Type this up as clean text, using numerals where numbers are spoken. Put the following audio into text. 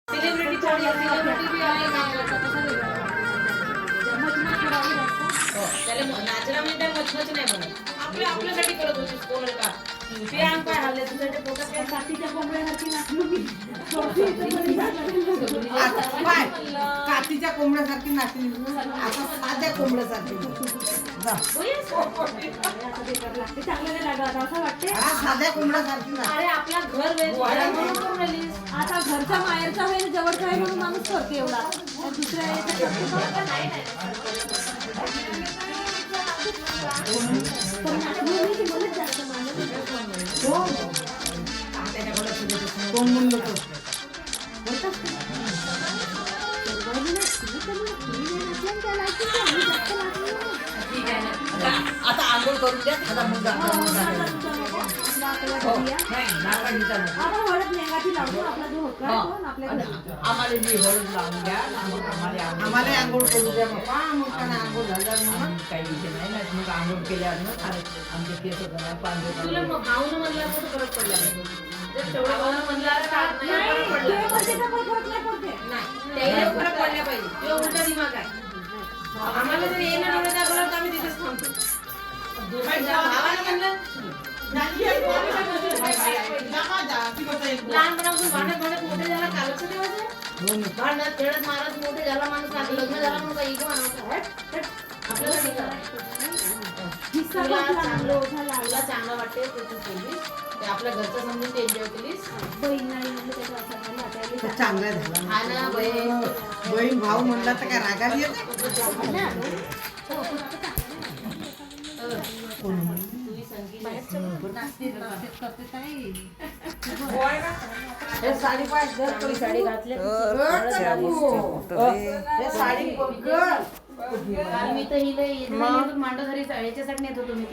celebrity celebrity भी आहे त्याला नाचरा म्हणजे मचमच नाही म्हणत आपल्यासाठी करत होतीस कोण का ते आम काय हल्ले तुझ्याकडे पोटात काय काठीच्या कोंबड्यासारखी नाचलो मी काठीच्या कोंबड्यासारखी नाचली आता साध्या कोंबड्यासारखी साध्या कोंबड्यासारखी अरे आपला घर आता घरचा माहेरचा आहे जवळचा आहे म्हणून माणूस करते एवढा दुसऱ्या कोण म्हणलं आता आंघोळ करून द्या खादा मुलगा आम्हाला जी हळद लावून द्या आम्हाला आंघोळ करून द्या बाबा मोठ्यानं आंघोळ झाल्यावर म्हणून काही विषय नाही ना मग आंघोळ केल्यावर आमचे केस पांढरे तुला भाऊन म्हणला तर फरक पडला तेवढं भाऊन म्हणला त्याला फरक पडला पाहिजे ते उलटा दिमाग आहे आम्हाला जर येणं नव्हतं दाखवलं तर आम्ही तिथेच थांबतो भावाला म्हणलं लहानपणापासून भांडत भांडत मोठे झाला कालच देवाचं भांडत खेळत मारत मोठे झाला माणूस लग्न झाला म्हणून काही इगो आणायचा आपल्याला तुला चांगलं वाटते तू केलीस ते आपल्या घरचं समजून ते एन्जॉय केलीस चांगला झाला हा ना बहीण भाऊ म्हणला तर काय रागाला येते साडी पाहिजे साडी घातली साडी मी तर हिला मांडो घरी याच्यासाठी नेत होतो मी